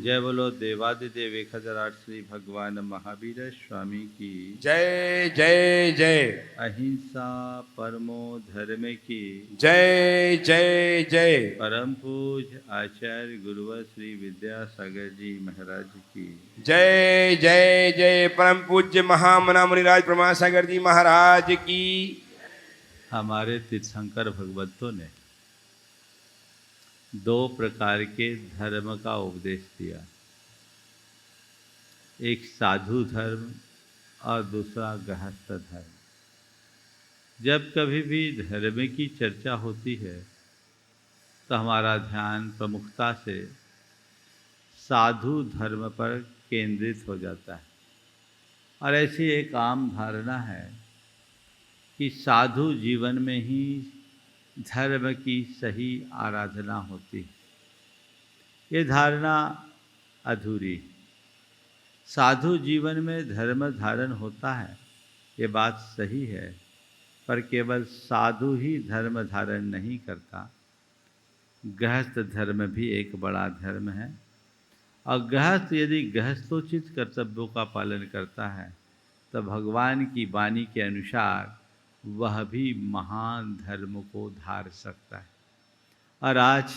जय बोलो देवादिदेव 1008 श्री भगवान महावीर स्वामी की जय जय जय। अहिंसा परमो धर्म की जय जय जय। परम पूज्य आचार्य गुरुवर श्री विद्यासागर जी महाराज की जय जय जय। परम पूज्य महामना मुनिराज प्रमासागर जी महाराज की। हमारे तीर्थंकर भगवंतों ने दो प्रकार के धर्म का उपदेश दिया, एक साधु धर्म और दूसरा गृहस्थ धर्म। जब कभी भी धर्म की चर्चा होती है तो हमारा ध्यान प्रमुखता से साधु धर्म पर केंद्रित हो जाता है और ऐसी एक आम धारणा है कि साधु जीवन में ही धर्म की सही आराधना होती है। ये धारणा अधूरी है। साधु जीवन में धर्म धारण होता है, ये बात सही है, पर केवल साधु ही धर्म धारण नहीं करता। गृहस्थ धर्म भी एक बड़ा धर्म है और गृहस्थ यदि गृहस्थोचित कर्तव्यों का पालन करता है तो भगवान की वाणी के अनुसार वह भी महान धर्म को धार सकता है। और आज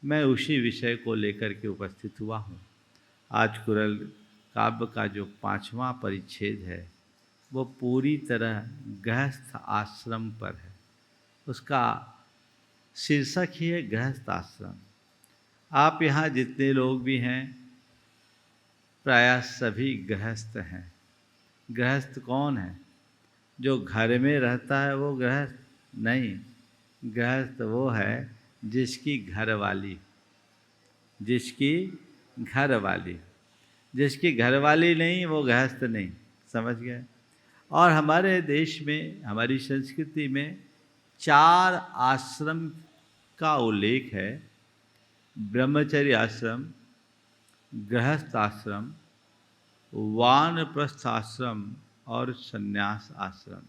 मैं उसी विषय को लेकर के उपस्थित हुआ हूँ। आज कुरल काव्य का जो 5वां परिच्छेद है वो पूरी तरह गृहस्थ आश्रम पर है। उसका शीर्षक ही है गृहस्थ आश्रम। आप यहाँ जितने लोग भी हैं प्रायः सभी गृहस्थ हैं। गृहस्थ कौन है? जो घर में रहता है वो गृहस्थ नहीं। गृहस्थ वो है जिसकी घरवाली जिसकी घरवाली नहीं वो गृहस्थ नहीं। समझ गए? और हमारे देश में, हमारी संस्कृति में 4 आश्रम का उल्लेख है। ब्रह्मचर्य आश्रम, गृहस्थ आश्रम, वानप्रस्थ आश्रम और संन्यास आश्रम।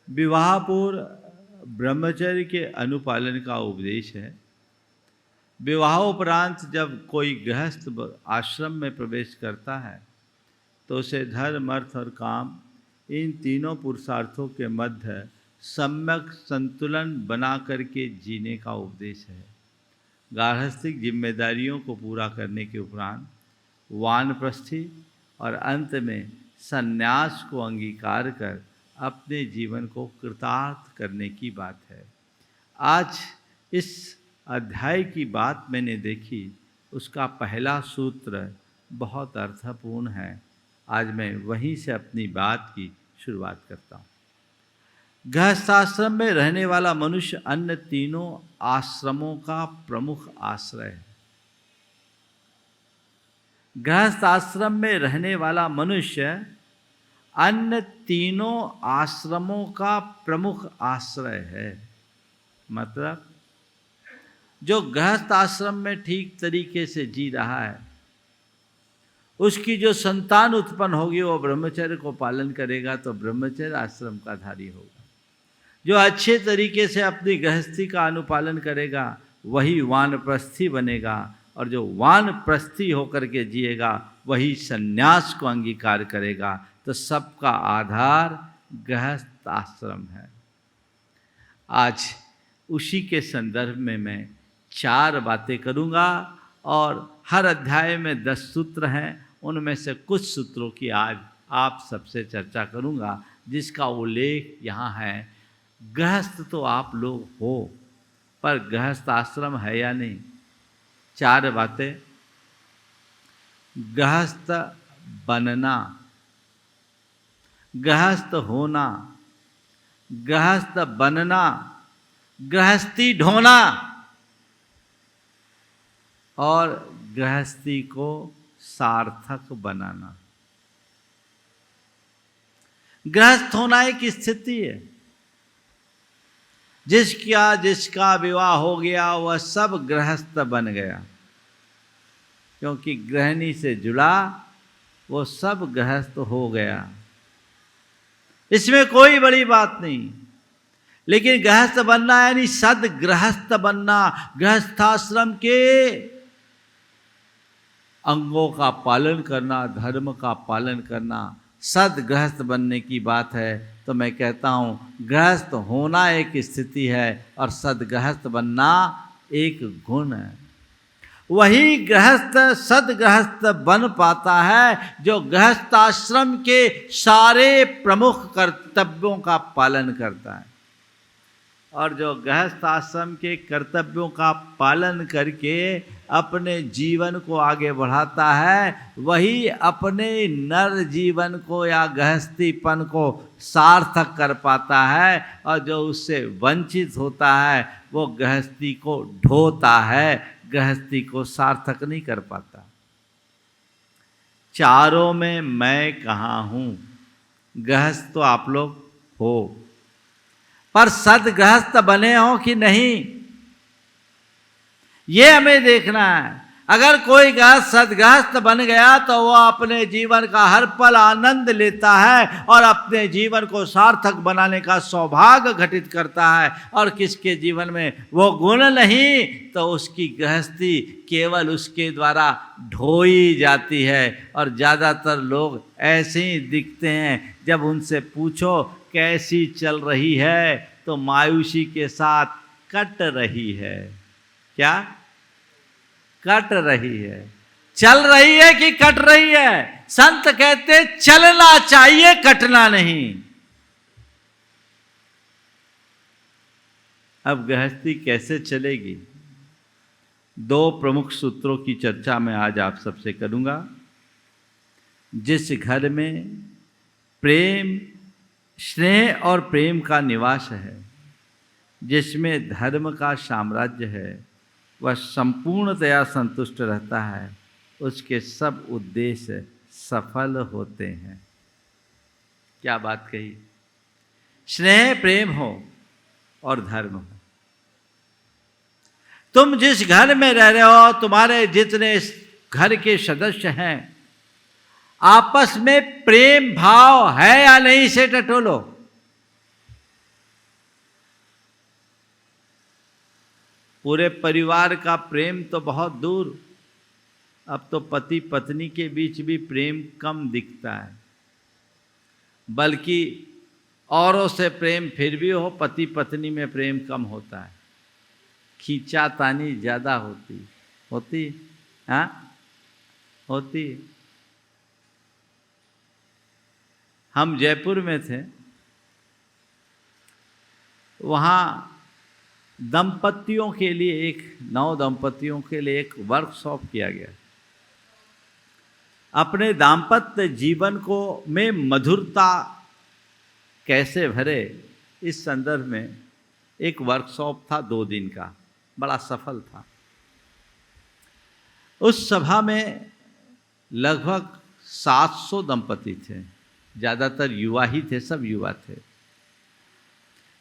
विवाह पूर्व ब्रह्मचर्य के अनुपालन का उपदेश है। विवाहोपरांत जब कोई गृहस्थ आश्रम में प्रवेश करता है तो उसे धर्म, अर्थ और काम, इन तीनों पुरुषार्थों के मध्य सम्यक संतुलन बना करके जीने का उपदेश है। गार्हस्थ्यिक जिम्मेदारियों को पूरा करने के उपरांत वानप्रस्थी और अंत में संन्यास को अंगीकार कर अपने जीवन को कृतार्थ करने की बात है। आज इस अध्याय की बात मैंने देखी, उसका पहला सूत्र बहुत अर्थपूर्ण है। आज मैं वहीं से अपनी बात की शुरुआत करता हूँ। गृहस्थाश्रम में रहने वाला मनुष्य अन्य तीनों आश्रमों का प्रमुख आश्रय है। गृहस्थ आश्रम में रहने वाला मनुष्य अन्य तीनों आश्रमों का प्रमुख आश्रय है। मतलब जो गृहस्थ आश्रम में ठीक तरीके से जी रहा है, उसकी जो संतान उत्पन्न होगी वो ब्रह्मचर्य को पालन करेगा तो ब्रह्मचर्य आश्रम का धारी होगा। जो अच्छे तरीके से अपनी गृहस्थी का अनुपालन करेगा वही वानप्रस्थी बनेगा और जो वानप्रस्थी होकर के जिएगा वही संन्यास को अंगीकार करेगा। तो सबका आधार गृहस्थ आश्रम है। आज उसी के संदर्भ में मैं 4 बातें करूँगा और हर अध्याय में 10 सूत्र हैं। उनमें से कुछ सूत्रों की आज आप सबसे चर्चा करूँगा जिसका उल्लेख यहाँ है। गृहस्थ तो आप लोग हो, पर गृहस्थ आश्रम है या नहीं? 4 बातें। गृहस्थ बनना, गृहस्थ होना, गृहस्थ बनना, गृहस्थी ढोना और गृहस्थी को सार्थक बनाना। गृहस्थ होना एक स्थिति है। जिसका विवाह हो गया वह सब गृहस्थ बन गया, क्योंकि गृहिणी से जुड़ा वो सब गृहस्थ हो गया। इसमें कोई बड़ी बात नहीं। लेकिन गृहस्थ बनना यानी सद गृहस्थ बनना, गृहस्थाश्रम के अंगों का पालन करना, धर्म का पालन करना सदगृहस्थ बनने की बात है, तो मैं कहता हूँ गृहस्थ होना एक स्थिति है और सदगृहस्थ बनना एक गुण है। वही गृहस्थ सदगृहस्थ बन पाता है जो गृहस्थाश्रम के सारे प्रमुख कर्तव्यों का पालन करता है। और जो गृहस्थ आश्रम के कर्तव्यों का पालन करके अपने जीवन को आगे बढ़ाता है, वही अपने नर जीवन को या गृहस्थीपन को सार्थक कर पाता है। और जो उससे वंचित होता है वो गृहस्थी को ढोता है, गृहस्थी को सार्थक नहीं कर पाता। चारों में मैं कहाँ हूँ? गृहस्थ तो आप लोग हो, पर सदगृहस्थ बने हो कि नहीं, ये हमें देखना है। अगर कोई गृहस्थ सदगृहस्थ बन गया तो वह अपने जीवन का हर पल आनंद लेता है और अपने जीवन को सार्थक बनाने का सौभाग्य घटित करता है। और किसके जीवन में वो गुण नहीं तो उसकी गृहस्थी केवल उसके द्वारा ढोई जाती है। और ज़्यादातर लोग ऐसे ही दिखते हैं, जब उनसे पूछो कैसी चल रही है तो मायूसी के साथ कट रही है। क्या कट रही है? चल रही है कि कट रही है? संत कहते चलना चाहिए, कटना नहीं। अब गृहस्थी कैसे चलेगी? दो प्रमुख सूत्रों की चर्चा मैं आज आप सबसे करूंगा। जिस घर में प्रेम, स्नेह और प्रेम का निवास है, जिसमें धर्म का साम्राज्य है, वह संपूर्णतया संतुष्ट रहता है, उसके सब उद्देश्य सफल होते हैं। क्या बात कही? स्नेह प्रेम हो और धर्म हो। तुम जिस घर में रह रहे हो, तुम्हारे जितने घर के सदस्य हैं, आपस में प्रेम भाव है या नहीं से टटोलो। पूरे परिवार का प्रेम तो बहुत दूर, अब तो पति पत्नी के बीच भी प्रेम कम दिखता है, बल्कि औरों से प्रेम फिर भी हो, पति पत्नी में प्रेम कम होता है, खींचातानी ज़्यादा होती हाँ होती। हम जयपुर में थे, वहाँ दंपतियों के लिए नव दंपतियों के लिए एक वर्कशॉप किया गया। अपने दाम्पत्य जीवन को में मधुरता कैसे भरे, इस संदर्भ में एक वर्कशॉप था 2 दिन का, बड़ा सफल था। उस सभा में लगभग 700 दंपति थे, ज़्यादातर युवा ही थे, सब युवा थे।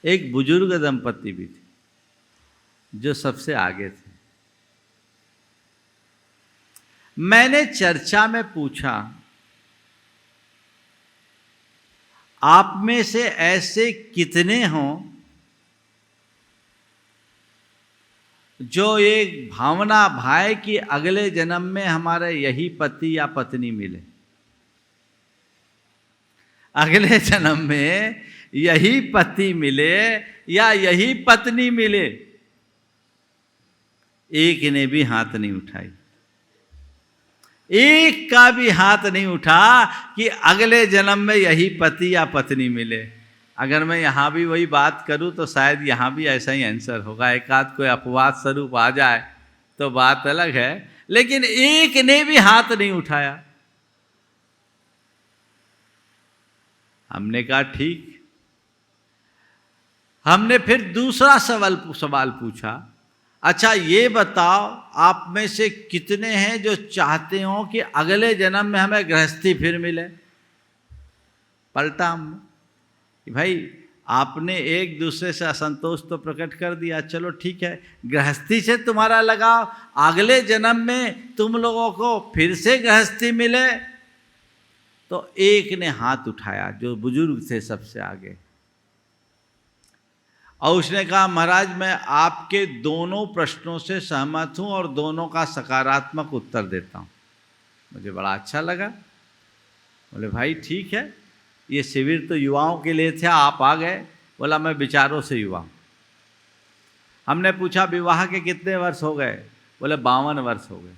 एक बुजुर्ग दंपति भी थे जो सबसे आगे थे। मैंने चर्चा में पूछा, आप में से ऐसे कितने हों जो एक भावना भाए कि अगले जन्म में हमारे यही पति या पत्नी मिले, अगले जन्म में यही पति मिले या यही पत्नी मिले? एक ने भी हाथ नहीं उठाई, एक का भी हाथ नहीं उठा कि अगले जन्म में यही पति या पत्नी मिले। अगर मैं यहाँ भी वही बात करूँ तो शायद यहाँ भी ऐसा ही आंसर होगा, एक आध कोई अपवाद स्वरूप आ जाए तो बात अलग है, लेकिन एक ने भी हाथ नहीं उठाया। हमने कहा ठीक। हमने फिर दूसरा सवाल पूछा, अच्छा ये बताओ आप में से कितने हैं जो चाहते हो कि अगले जन्म में हमें गृहस्थी फिर मिले? पलटा हमने कि भाई आपने एक दूसरे से असंतोष तो प्रकट कर दिया, चलो ठीक है, गृहस्थी से तुम्हारा लगाव, अगले जन्म में तुम लोगों को फिर से गृहस्थी मिले। तो एक ने हाथ उठाया जो बुजुर्ग थे सबसे आगे, और उसने कहा महाराज मैं आपके दोनों प्रश्नों से सहमत हूं और दोनों का सकारात्मक उत्तर देता हूं। मुझे बड़ा अच्छा लगा। बोले भाई ठीक है, ये शिविर तो युवाओं के लिए था, आप आ गए। बोला मैं विचारों से युवा हूँ। हमने पूछा विवाह के कितने वर्ष हो गए? बोले 52 वर्ष हो गए।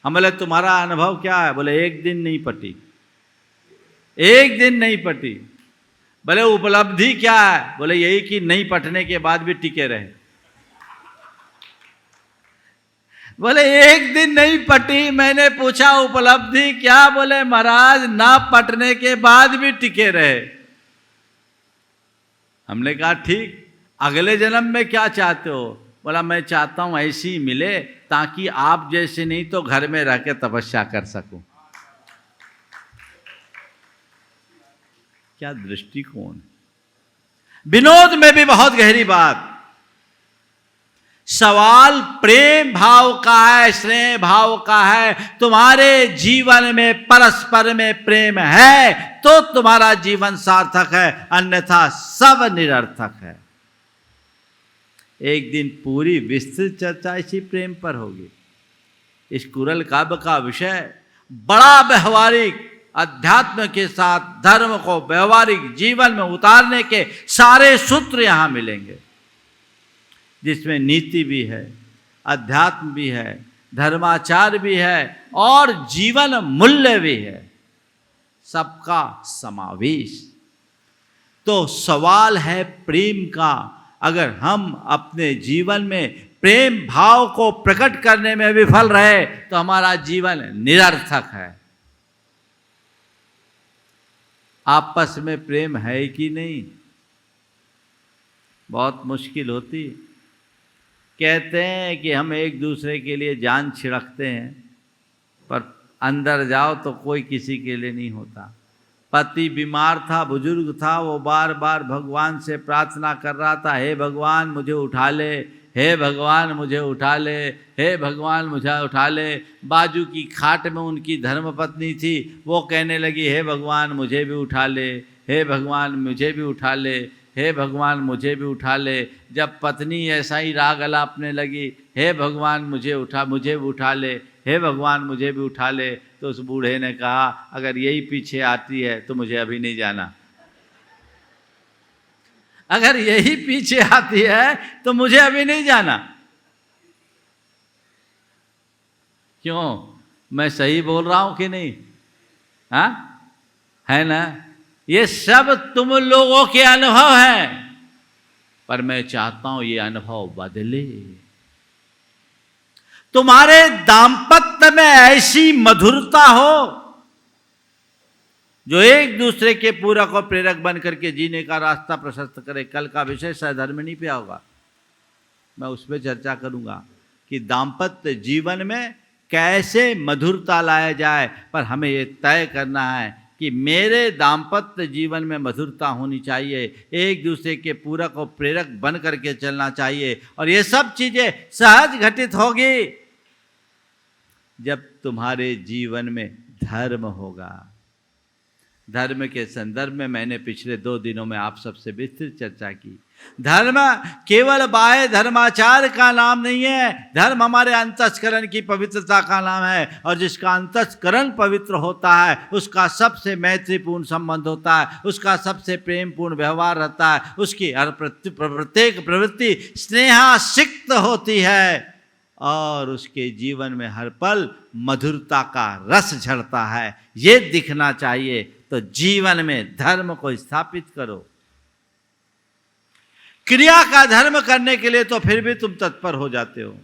हम बोले तुम्हारा अनुभव क्या है? बोले एक दिन नहीं पटी, एक दिन नहीं पटी। बोले उपलब्धि क्या है? बोले यही कि नहीं पटने के बाद भी टिके रहे। बोले एक दिन नहीं पटी। मैंने पूछा उपलब्धि क्या? बोले महाराज ना पटने के बाद भी टिके रहे। हमने कहा ठीक, अगले जन्म में क्या चाहते हो? बोला मैं चाहता हूं ऐसी मिले ताकि आप जैसे नहीं तो घर में रह के तपस्या कर सकूं। क्या दृष्टिकोण! विनोद में भी बहुत गहरी बात। सवाल प्रेम भाव का है, स्नेह भाव का है। तुम्हारे जीवन में परस्पर में प्रेम है तो तुम्हारा जीवन सार्थक है, अन्यथा सब निरर्थक है। एक दिन पूरी विस्तृत चर्चा इसी प्रेम पर होगी। इस कुरल काव्य का विषय बड़ा व्यवहारिक, अध्यात्म के साथ धर्म को व्यवहारिक जीवन में उतारने के सारे सूत्र यहां मिलेंगे, जिसमें नीति भी है, अध्यात्म भी है, धर्माचार भी है और जीवन मूल्य भी है, सबका समावेश। तो सवाल है प्रेम का। अगर हम अपने जीवन में प्रेम भाव को प्रकट करने में विफल रहे तो हमारा जीवन निरर्थक है। आपस में प्रेम है कि नहीं? बहुत मुश्किल होती। कहते हैं कि हम एक दूसरे के लिए जान छिड़कते हैं, पर अंदर जाओ तो कोई किसी के लिए नहीं होता। पति बीमार था, बुजुर्ग था, वो बार बार भगवान से प्रार्थना कर रहा था, हे भगवान मुझे उठा ले, हे भगवान मुझे उठा ले, हे भगवान मुझे उठा ले। बाजू की खाट में उनकी धर्मपत्नी थी, वो कहने लगी हे भगवान मुझे भी उठा ले, हे भगवान मुझे भी उठा ले, हे भगवान मुझे भी उठा ले। जब पत्नी ऐसा ही राग अलापने लगी, हे भगवान मुझे भी उठा ले, हे भगवान मुझे भी उठा ले, तो उस बूढ़े ने कहा अगर यही पीछे आती है तो मुझे अभी नहीं जाना। अगर यही पीछे आती है तो मुझे अभी नहीं जाना। क्यों? मैं सही बोल रहा हूं कि नहीं? हाँ है ना? ये सब तुम लोगों के अनुभव हैं, पर मैं चाहता हूं ये अनुभव बदले। तुम्हारे दाम्पत्य में ऐसी मधुरता हो जो एक दूसरे के पूरक और प्रेरक बन करके जीने का रास्ता प्रशस्त करे। कल का विषय सहधर्मिणी पे होगा, मैं उस पर चर्चा करूंगा कि दाम्पत्य जीवन में कैसे मधुरता लाया जाए। पर हमें ये तय करना है कि मेरे दाम्पत्य जीवन में मधुरता होनी चाहिए, एक दूसरे के पूरक और प्रेरक बन करके चलना चाहिए। और ये सब चीजें सहज घटित होगी जब तुम्हारे जीवन में धर्म होगा। धर्म के संदर्भ में मैंने पिछले 2 दिनों में आप सबसे विस्तृत चर्चा की। धर्म केवल बाह्य धर्माचार का नाम नहीं है, धर्म हमारे अंतस्करण की पवित्रता का नाम है। और जिसका अंतस्करण पवित्र होता है उसका सबसे मैत्रीपूर्ण संबंध होता है, उसका सबसे प्रेमपूर्ण व्यवहार रहता है, उसकी हर प्रत्येक प्रवृत्ति स्नेहासिक्त होती है और उसके जीवन में हर पल मधुरता का रस झरता है। ये दिखना चाहिए। तो जीवन में धर्म को स्थापित करो। क्रिया का धर्म करने के लिए तो फिर भी तुम तत्पर हो जाते हो।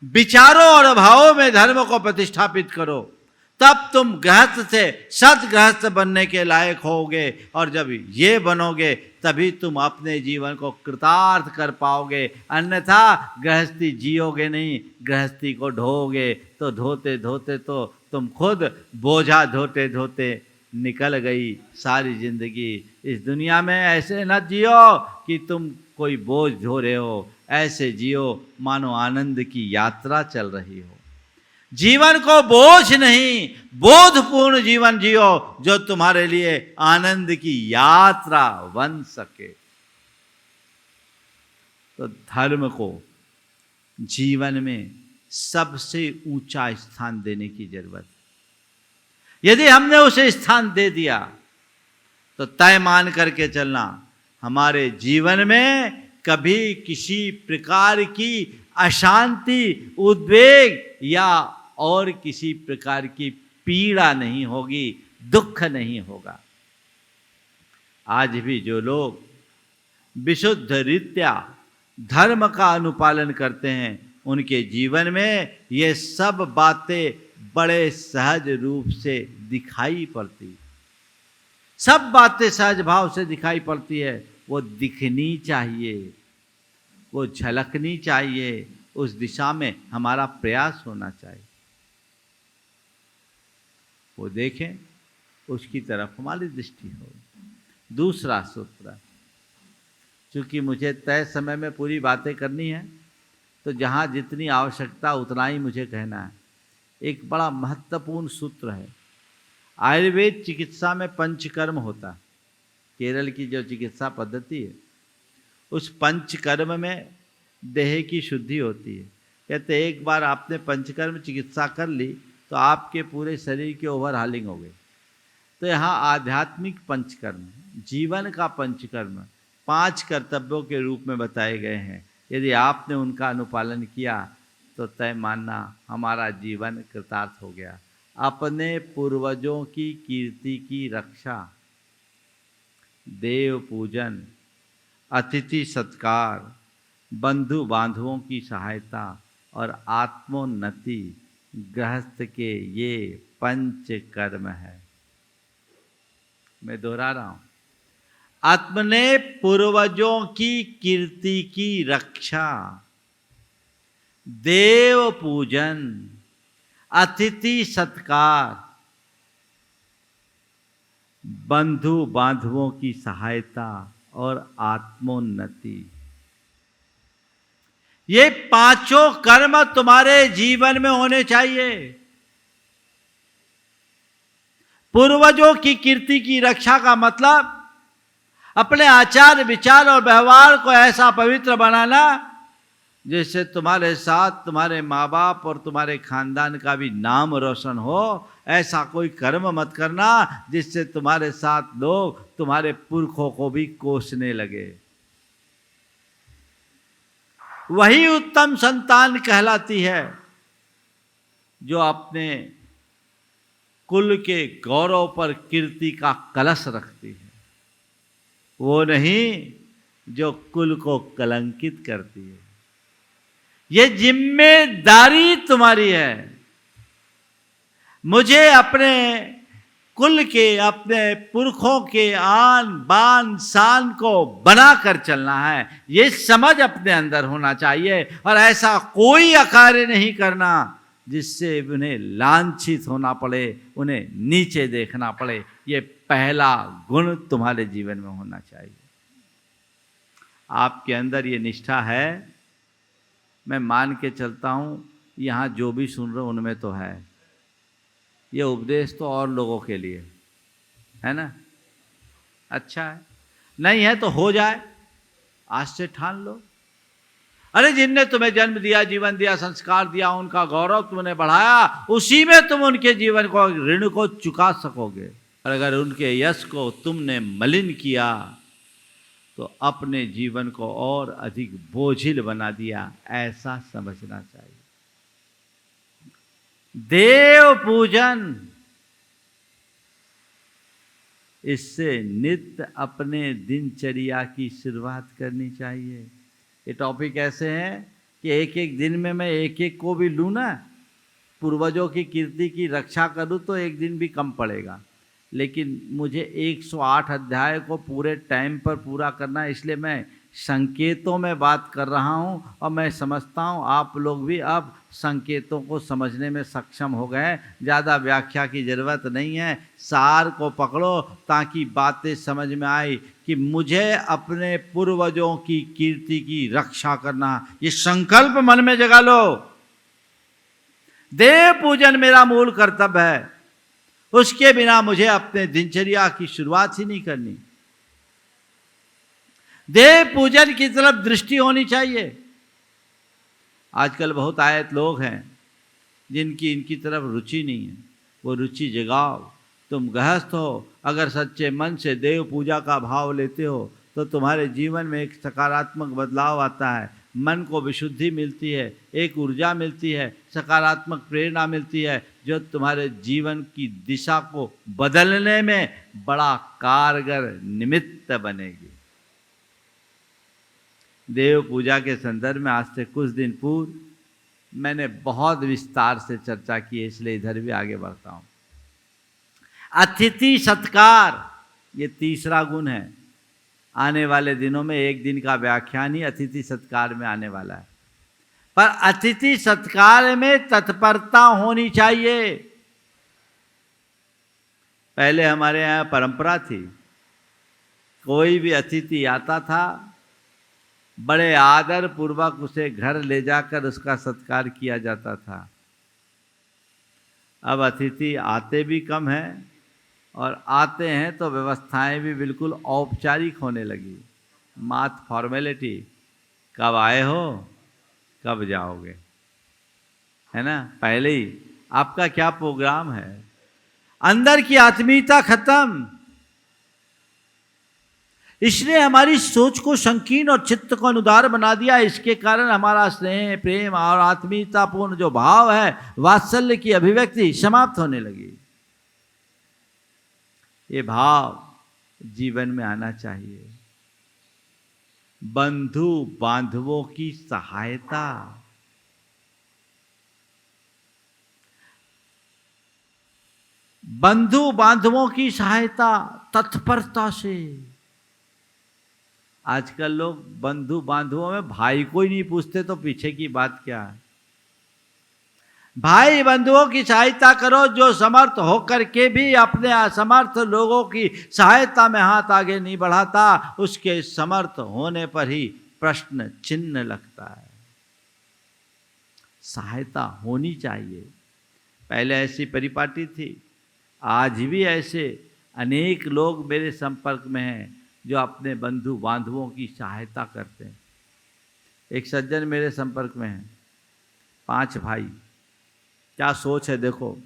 विचारों और भावों में धर्म को प्रतिष्ठापित करो, तब तुम गृहस्थ से सदगृहस्थ बनने के लायक होगे। और जब ये बनोगे तभी तुम अपने जीवन को कृतार्थ कर पाओगे। अन्यथा गृहस्थी जियोगे नहीं, गृहस्थी को ढोगे तो धोते धोते तो तुम खुद बोझा धोते धोते निकल गई सारी जिंदगी। इस दुनिया में ऐसे न जियो कि तुम कोई बोझ धो रहे हो, ऐसे जियो मानो आनंद की यात्रा चल रही हो। जीवन को बोझ नहीं, बोधपूर्ण जीवन जियो जो तुम्हारे लिए आनंद की यात्रा बन सके। तो धर्म को जीवन में सबसे ऊंचा स्थान देने की जरूरत है। यदि हमने उसे स्थान दे दिया तो तय मान करके चलना, हमारे जीवन में कभी किसी प्रकार की अशांति, उद्वेग या और किसी प्रकार की पीड़ा नहीं होगी, दुख नहीं होगा। आज भी जो लोग विशुद्ध रीत्या धर्म का अनुपालन करते हैं, उनके जीवन में ये सब बातें बड़े सहज रूप से दिखाई पड़ती, सब बातें सहज भाव से दिखाई पड़ती है। वो दिखनी चाहिए, वो झलकनी चाहिए, उस दिशा में हमारा प्रयास होना चाहिए। वो देखें, उसकी तरफ हमारी दृष्टि हो। दूसरा सूत्र, चूंकि मुझे तय समय में पूरी बातें करनी है, तो जहाँ जितनी आवश्यकता उतना ही मुझे कहना है। एक बड़ा महत्वपूर्ण सूत्र है। आयुर्वेद चिकित्सा में पंचकर्म होता है। केरल की जो चिकित्सा पद्धति है, उस पंचकर्म में देह की शुद्धि होती है। कहते एक बार आपने पंचकर्म चिकित्सा कर ली तो आपके पूरे शरीर के ओवरहालिंग हो गई। तो यहाँ आध्यात्मिक पंचकर्म, जीवन का पंचकर्म 5 कर्तव्यों के रूप में बताए गए हैं। यदि आपने उनका अनुपालन किया तो तय मानना हमारा जीवन कृतार्थ हो गया। अपने पूर्वजों की कीर्ति की रक्षा, देव पूजन, अतिथि सत्कार, बंधु बांधवों की सहायता और आत्मोन्नति गृहस्थ के ये पंच कर्म है। मैं दोहरा रहा हूं, अपने पूर्वजों की कीर्ति की रक्षा, देव पूजन, अतिथि सत्कार, बंधु बांधवों की सहायता और आत्मोन्नति, ये 5 कर्म तुम्हारे जीवन में होने चाहिए। पूर्वजों की कीर्ति की रक्षा का मतलब अपने आचार विचार और व्यवहार को ऐसा पवित्र बनाना जिससे तुम्हारे साथ तुम्हारे माँ बाप और तुम्हारे खानदान का भी नाम रोशन हो। ऐसा कोई कर्म मत करना जिससे तुम्हारे साथ लोग तुम्हारे पुरखों को भी कोसने लगे। वही उत्तम संतान कहलाती है जो अपने कुल के गौरव पर कीर्ति का कलश रखती है, वो नहीं जो कुल को कलंकित करती है। ये जिम्मेदारी तुम्हारी है। मुझे अपने कुल के, अपने पुरखों के आन बान शान को बना कर चलना है, ये समझ अपने अंदर होना चाहिए। और ऐसा कोई कार्य नहीं करना जिससे उन्हें लांछित होना पड़े, उन्हें नीचे देखना पड़े। ये पहला गुण तुम्हारे जीवन में होना चाहिए। आपके अंदर ये निष्ठा है, मैं मान के चलता हूँ यहाँ जो भी सुन रहे उनमें तो है। ये उपदेश तो और लोगों के लिए है ना, अच्छा है। नहीं है तो हो जाए, आज से ठान लो। अरे जिनने तुम्हें जन्म दिया, जीवन दिया, संस्कार दिया, उनका गौरव तुमने बढ़ाया, उसी में तुम उनके जीवन को, ऋण को चुका सकोगे। और अगर उनके यश को तुमने मलिन किया तो अपने जीवन को और अधिक बोझिल बना दिया, ऐसा समझना चाहिए। देव पूजन, इससे नित्य अपने दिनचर्या की शुरुआत करनी चाहिए। ये टॉपिक ऐसे हैं कि एक एक दिन में मैं एक एक को भी लूँ ना, पूर्वजों की कीर्ति की रक्षा करूँ तो एक दिन भी कम पड़ेगा। लेकिन मुझे 108 अध्याय को पूरे टाइम पर पूरा करना है, इसलिए मैं संकेतों में बात कर रहा हूँ। और मैं समझता हूँ आप लोग भी अब संकेतों को समझने में सक्षम हो गए। ज़्यादा व्याख्या की ज़रूरत नहीं है, सार को पकड़ो ताकि बातें समझ में आई कि मुझे अपने पूर्वजों की कीर्ति की रक्षा करना, ये संकल्प मन में जगा लो। देव पूजन मेरा मूल कर्तव्य है, उसके बिना मुझे अपने दिनचर्या की शुरुआत ही नहीं करनी। देव पूजन की तरफ दृष्टि होनी चाहिए। आजकल बहुत आयत लोग हैं जिनकी इनकी तरफ रुचि नहीं है, वो रुचि जगाओ। तुम गृहस्थ हो, अगर सच्चे मन से देव पूजा का भाव लेते हो तो तुम्हारे जीवन में एक सकारात्मक बदलाव आता है, मन को विशुद्धि मिलती है, एक ऊर्जा मिलती है, सकारात्मक प्रेरणा मिलती है जो तुम्हारे जीवन की दिशा को बदलने में बड़ा कारगर निमित्त बनेगी। देव पूजा के संदर्भ में आज से कुछ दिन पूर्व मैंने बहुत विस्तार से चर्चा की है, इसलिए इधर भी आगे बढ़ता हूँ। अतिथि सत्कार ये तीसरा गुण है। आने वाले दिनों में एक दिन का व्याख्यान ही अतिथि सत्कार में आने वाला है। पर अतिथि सत्कार में तत्परता होनी चाहिए। पहले हमारे यहाँ परंपरा थी, कोई भी अतिथि आता था, बड़े आदर पूर्वक उसे घर ले जाकर उसका सत्कार किया जाता था। अब अतिथि आते भी कम हैं और आते हैं तो व्यवस्थाएं भी बिल्कुल औपचारिक होने लगी। मात्र फॉर्मेलिटी, कब आए हो, कब जाओगे, है ना। पहले ही आपका क्या प्रोग्राम है, अंदर की आत्मीयता खत्म। इसने हमारी सोच को संकीर्ण और चित्त को अनुदार बना दिया। इसके कारण हमारा स्नेह, प्रेम और आत्मीयतापूर्ण जो भाव है, वात्सल्य की अभिव्यक्ति समाप्त होने लगी। ये भाव जीवन में आना चाहिए। बंधु बांधवों की सहायता, बंधु बांधवों की सहायता तत्परता से। आजकल लोग बंधु बांधवों में भाई को ही नहीं पूछते तो पीछे की बात क्या है। भाई बंधुओं की सहायता करो जो समर्थ होकर के भी अपने असमर्थ लोगों की सहायता में हाथ आगे नहीं बढ़ाता, उसके समर्थ होने पर ही प्रश्न चिन्ह लगता है। सहायता होनी चाहिए। पहले ऐसी परिपाटी थी, आज भी ऐसे अनेक लोग मेरे संपर्क में हैं जो अपने बंधु बांधवों की सहायता करते हैं। एक सज्जन मेरे संपर्क में हैं, 5 भाई। क्या सोच है देखो,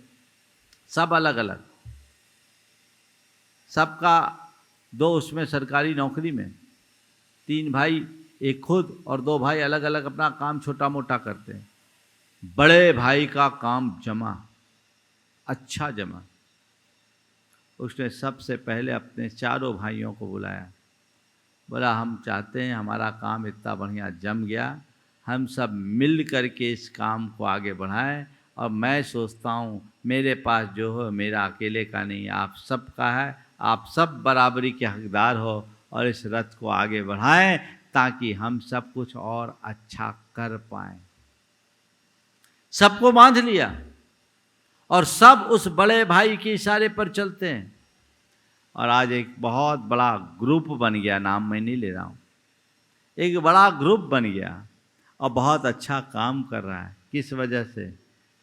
सब अलग अलग, सबका 2 उसमें सरकारी नौकरी में, 3 भाई, एक खुद और 2 भाई अलग अलग अपना काम छोटा मोटा करते हैं। बड़े भाई का काम जमा, अच्छा जमा। उसने सबसे पहले अपने चारों भाइयों को बुलाया, बोला हम चाहते हैं, हमारा काम इतना बढ़िया जम गया, हम सब मिल करके इस काम को आगे बढ़ाएं। और मैं सोचता हूँ मेरे पास जो हो मेरा अकेले का नहीं, आप सबका है, आप सब बराबरी के हकदार हो और इस रथ को आगे बढ़ाएं ताकि हम सब कुछ और अच्छा कर पाएं। सबको बांध लिया और सब उस बड़े भाई के इशारे पर चलते हैं। और आज एक बहुत बड़ा ग्रुप बन गया, नाम मैं नहीं ले रहा हूँ, एक बड़ा ग्रुप बन गया और बहुत अच्छा काम कर रहा है। किस वजह से?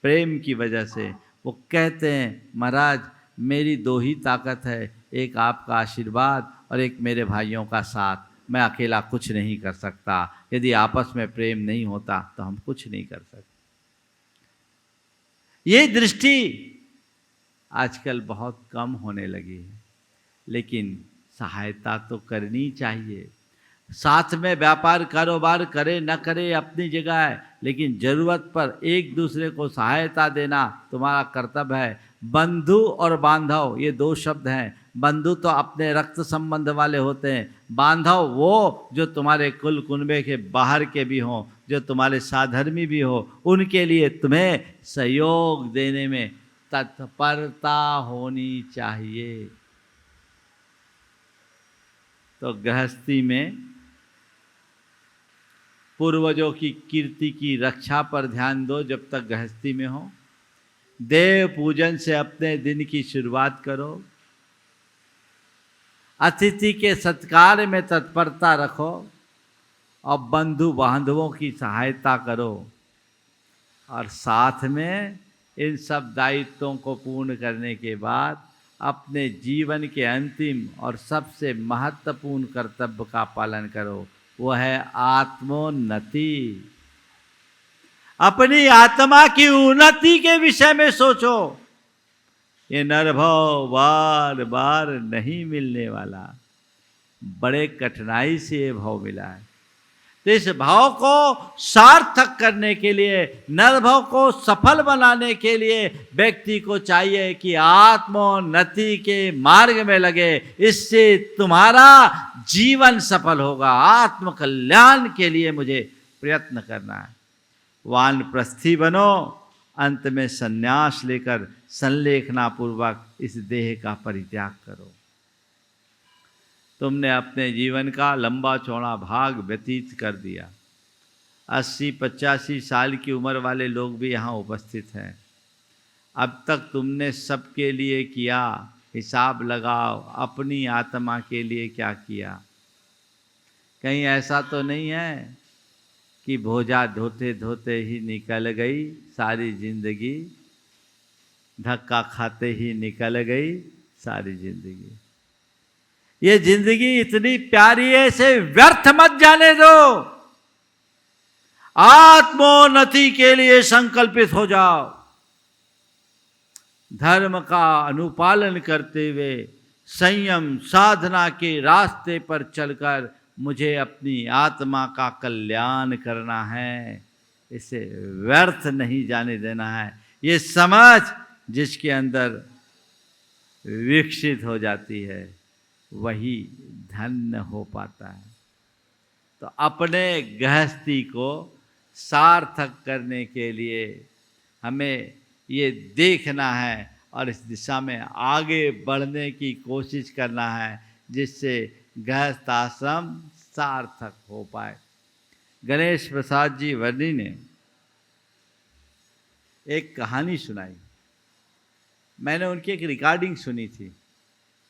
प्रेम की वजह से। वो कहते हैं महाराज मेरी 2 ही ताकत है, एक आपका आशीर्वाद और एक मेरे भाइयों का साथ। मैं अकेला कुछ नहीं कर सकता, यदि आपस में प्रेम नहीं होता तो हम कुछ नहीं कर सकते। ये दृष्टि आजकल बहुत कम होने लगी है, लेकिन सहायता तो करनी चाहिए। साथ में व्यापार कारोबार करे न करे अपनी जगह है, लेकिन जरूरत पर एक दूसरे को सहायता देना तुम्हारा कर्तव्य है। बंधु और बांधव ये 2 शब्द हैं। बंधु तो अपने रक्त संबंध वाले होते हैं, बांधव वो जो तुम्हारे कुल कुनबे के बाहर के भी हों, जो तुम्हारे साधर्मी भी हो, उनके लिए तुम्हें सहयोग देने में तत्परता होनी चाहिए। तो गृहस्थी में पूर्वजों की कीर्ति की रक्षा पर ध्यान दो जब तक गृहस्थी में हो। देव पूजन से अपने दिन की शुरुआत करो। अतिथि के सत्कार में तत्परता रखो और बंधु बांधवों की सहायता करो। और साथ में इन सब दायित्वों को पूर्ण करने के बाद अपने जीवन के अंतिम और सबसे महत्वपूर्ण कर्तव्य का पालन करो, वो है आत्मोन्नति। अपनी आत्मा की उन्नति के विषय में सोचो। ये नरभाव बार बार नहीं मिलने वाला, बड़े कठिनाई से ये भाव मिला है। तो इस भाव को सार्थक करने के लिए, नरभाव को सफल बनाने के लिए व्यक्ति को चाहिए कि आत्मोन्नति के मार्ग में लगे। इससे तुम्हारा जीवन सफल होगा। आत्म कल्याण के लिए मुझे प्रयत्न करना है। वानप्रस्थी बनो, अंत में संन्यास लेकर संलेखना पूर्वक इस देह का परित्याग करो। तुमने अपने जीवन का लंबा चौड़ा भाग व्यतीत कर दिया। 80-85 साल की उम्र वाले लोग भी यहाँ उपस्थित हैं। अब तक तुमने सबके लिए किया, हिसाब लगाओ अपनी आत्मा के लिए क्या किया। कहीं ऐसा तो नहीं है कि भोजा धोते धोते ही निकल गई सारी जिंदगी, धक्का खाते ही निकल गई सारी जिंदगी। ये जिंदगी इतनी प्यारी है, इसे व्यर्थ मत जाने दो। आत्मोन्नति के लिए संकल्पित हो जाओ। धर्म का अनुपालन करते हुए संयम साधना के रास्ते पर चलकर मुझे अपनी आत्मा का कल्याण करना है, इसे व्यर्थ नहीं जाने देना है। ये समझ जिसके अंदर विकसित हो जाती है वही धन्य हो पाता है। तो अपने गृहस्थी को सार्थक करने के लिए हमें ये देखना है और इस दिशा में आगे बढ़ने की कोशिश करना है, जिससे गृहस्थ आश्रम सार्थक हो पाए। गणेश प्रसाद जी वर्णी ने एक कहानी सुनाई। मैंने उनकी एक रिकॉर्डिंग सुनी थी।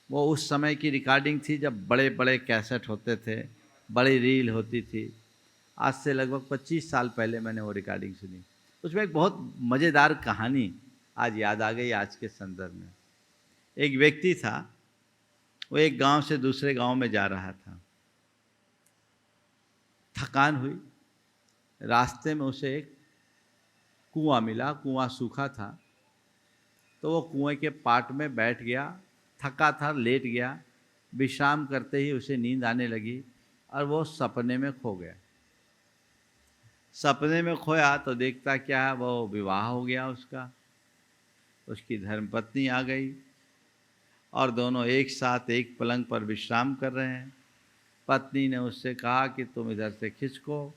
वो उस समय की रिकॉर्डिंग थी जब बड़े बड़े कैसेट होते थे, बड़ी रील होती थी। आज से लगभग 25 साल पहले मैंने वो रिकॉर्डिंग सुनी। उसमें एक बहुत मज़ेदार कहानी आज याद आ गई आज के संदर्भ में। एक व्यक्ति था, वो एक गांव से दूसरे गांव में जा रहा था। थकान हुई, रास्ते में उसे एक कुआं मिला। कुआं सूखा था, तो वो कुएं के पाट में बैठ गया। थका था, लेट गया। विश्राम करते ही उसे नींद आने लगी और वो सपने में खो गया। सपने में खोया तो देखता क्या है, वो विवाह हो गया उसका। उसकी धर्मपत्नी आ गई और दोनों एक साथ एक पलंग पर विश्राम कर रहे हैं। पत्नी ने उससे कहा कि तुम इधर से खिसको,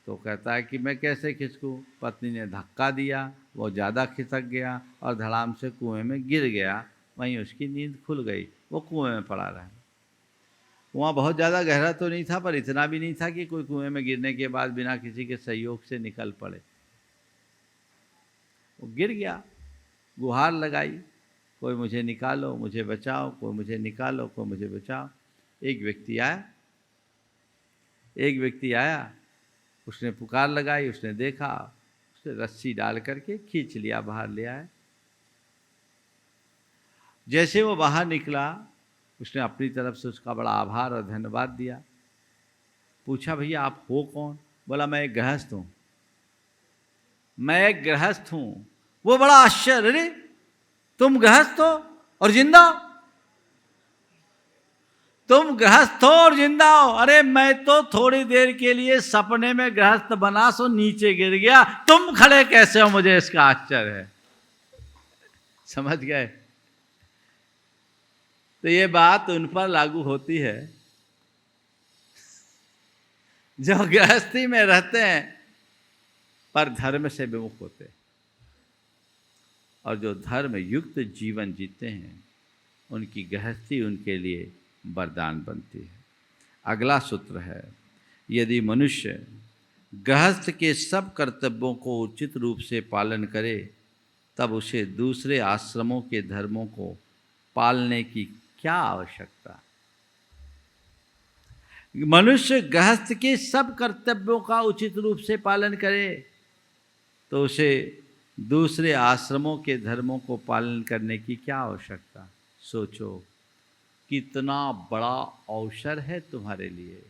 तो कहता है कि मैं कैसे खिसकूँ। पत्नी ने धक्का दिया, वो ज़्यादा खिसक गया और धड़ाम से कुएं में गिर गया। वहीं उसकी नींद खुल गई, वो कुएं में पड़ा रहा। कुआं बहुत ज़्यादा गहरा तो नहीं था, पर इतना भी नहीं था कि कोई कुएं में गिरने के बाद बिना किसी के सहयोग से निकल पड़े। वो गिर गया, गुहार लगाई, कोई मुझे निकालो, मुझे बचाओ, कोई मुझे निकालो, कोई मुझे बचाओ। एक व्यक्ति आया, उसने पुकार लगाई, उसने देखा, उसने रस्सी डाल करके खींच लिया, बाहर ले आया। जैसे वो बाहर निकला, उसने अपनी तरफ से उसका बड़ा आभार और धन्यवाद दिया। पूछा, भैया आप हो कौन? बोला, मैं एक गृहस्थ हूँ। मैं एक गृहस्थ हूँ। वो बड़ा आश्चर्य, अरे तुम गृहस्थ हो और जिंदा हो? तुम गृहस्थ हो और जिंदा हो? अरे मैं तो थोड़ी देर के लिए सपने में गृहस्थ बना, सो नीचे गिर गया। तुम खड़े कैसे हो? मुझे इसका आश्चर्य है। समझ गए? तो ये बात उन पर लागू होती है जो गृहस्थी में रहते हैं पर धर्म से विमुख होते हैं, और जो धर्म युक्त जीवन जीते हैं उनकी गृहस्थी उनके लिए वरदान बनती है। अगला सूत्र है, यदि मनुष्य गृहस्थ के सब कर्तव्यों को उचित रूप से पालन करे तब उसे दूसरे आश्रमों के धर्मों को पालने की क्या आवश्यकता। मनुष्य गृहस्थ के सब कर्तव्यों का उचित रूप से पालन करे तो उसे दूसरे आश्रमों के धर्मों को पालन करने की क्या आवश्यकता। सोचो कितना बड़ा अवसर है तुम्हारे लिए,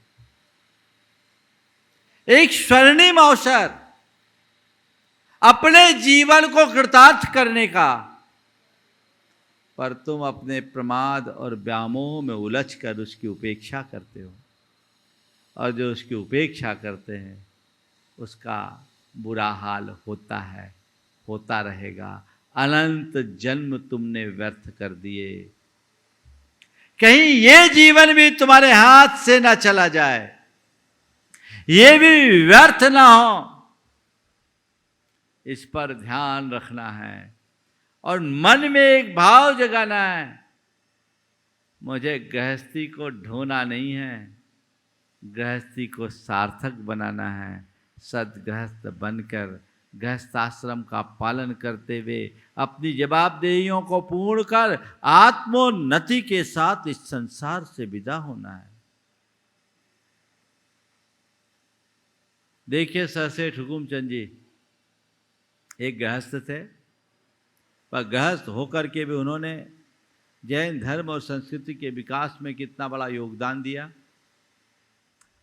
एक स्वर्णिम अवसर। अपने जीवन को कृतार्थ करने का, पर तुम अपने प्रमाद और व्यामोह में उलझकर उसकी उपेक्षा करते हो, और जो उसकी उपेक्षा करते हैं उसका बुरा हाल होता है, होता रहेगा। अनंत जन्म तुमने व्यर्थ कर दिए, कहीं ये जीवन भी तुम्हारे हाथ से ना चला जाए, ये भी व्यर्थ ना हो, इस पर ध्यान रखना है। और मन में एक भाव जगाना है, मुझे गृहस्थी को ढोना नहीं है, गृहस्थी को सार्थक बनाना है। सद्गृहस्थ बनकर गृहस्थाश्रम का पालन करते हुए अपनी जवाबदेहियों को पूर्ण कर आत्मोन्नति के साथ इस संसार से विदा होना है। देखिए सरसेठ हुकुमचंद जी एक गृहस्थ थे, पर गृहस्थ होकर के भी उन्होंने जैन धर्म और संस्कृति के विकास में कितना बड़ा योगदान दिया,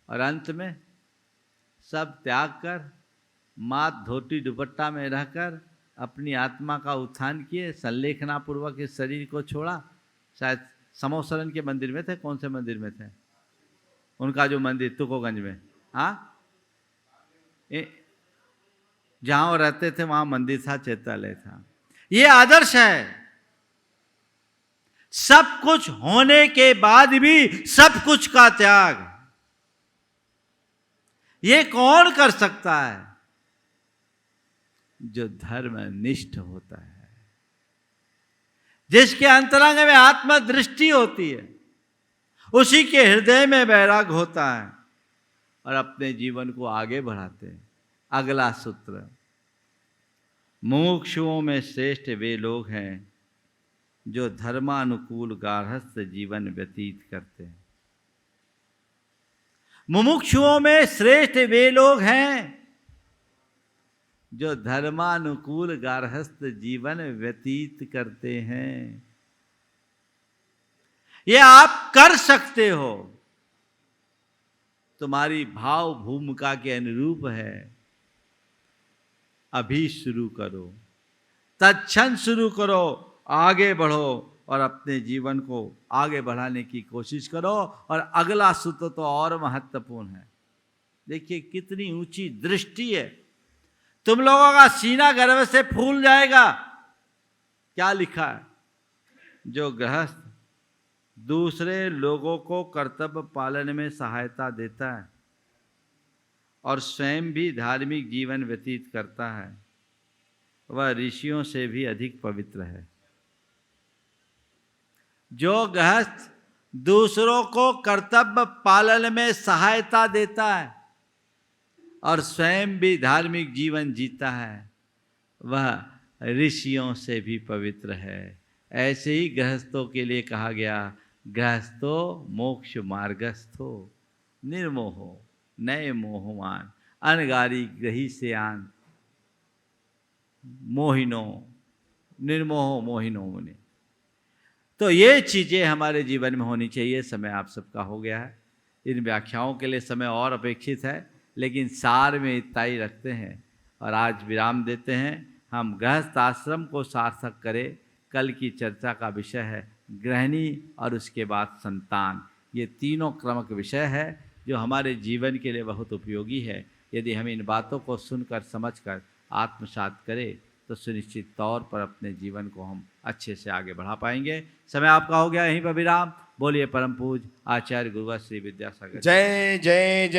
और अंत में सब त्याग कर माथ धोती दुपट्टा में रहकर अपनी आत्मा का उत्थान किए, संलेखना पूर्वक इस शरीर को छोड़ा। शायद समोसरन के मंदिर में थे, कौन से मंदिर में थे उनका जो मंदिर तुकोगंज में, हाँ जहाँ वो रहते थे वहाँ मंदिर था, चैत्यालय था। ये आदर्श है। सब कुछ होने के बाद भी सब कुछ का त्याग, ये कौन कर सकता है? जो धर्मनिष्ठ होता है, जिसके अंतरंग में आत्मदृष्टि होती है, उसी के हृदय में वैराग्य होता है और अपने जीवन को आगे बढ़ाते हैं। अगला सूत्र, मुमुक्षुओं में श्रेष्ठ वे लोग हैं जो धर्मानुकूल गार्हस्थ जीवन व्यतीत करते हैं। मुमुक्षुओं में श्रेष्ठ वे लोग हैं जो धर्मानुकूल गार्हस्थ जीवन व्यतीत करते हैं। ये आप कर सकते हो, तुम्हारी भाव भूमिका के अनुरूप है। अभी शुरू करो, तत्क्षण शुरू करो, आगे बढ़ो और अपने जीवन को आगे बढ़ाने की कोशिश करो। और अगला सूत्र तो और महत्वपूर्ण है। देखिए कितनी ऊंची दृष्टि है, तुम लोगों का सीना गर्व से फूल जाएगा। क्या लिखा है? जो गृहस्थ दूसरे लोगों को कर्तव्य पालन में सहायता देता है और स्वयं भी धार्मिक जीवन व्यतीत करता है, वह ऋषियों से भी अधिक पवित्र है। जो गृहस्थ दूसरों को कर्तव्य पालन में सहायता देता है और स्वयं भी धार्मिक जीवन जीता है, वह ऋषियों से भी पवित्र है। ऐसे ही गृहस्थों के लिए कहा गया, गृहस्थो मोक्ष मार्गस्थो निर्मोहो नए मोहमान अनगारी ग्रही से आन मोहिनो निर्मोहो मोहिनो मुनि। तो ये चीज़ें हमारे जीवन में होनी चाहिए। समय आप सबका हो गया है, इन व्याख्याओं के लिए समय और अपेक्षित है, लेकिन सार में इतना ही रखते हैं और आज विराम देते हैं। हम गृहस्थ आश्रम को सार्थक करें। कल की चर्चा का विषय है गृहिणी और उसके बाद संतान। ये तीनों क्रमक विषय है जो हमारे जीवन के लिए बहुत उपयोगी है। यदि हम इन बातों को सुनकर समझकर आत्मसात करें तो सुनिश्चित तौर पर अपने जीवन को हम अच्छे से आगे बढ़ा पाएंगे। समय आपका हो गया, यहीं पर विराम। बोलिए परम पूज्य आचार्य गुरुवर श्री विद्यासागर। जय जय जय।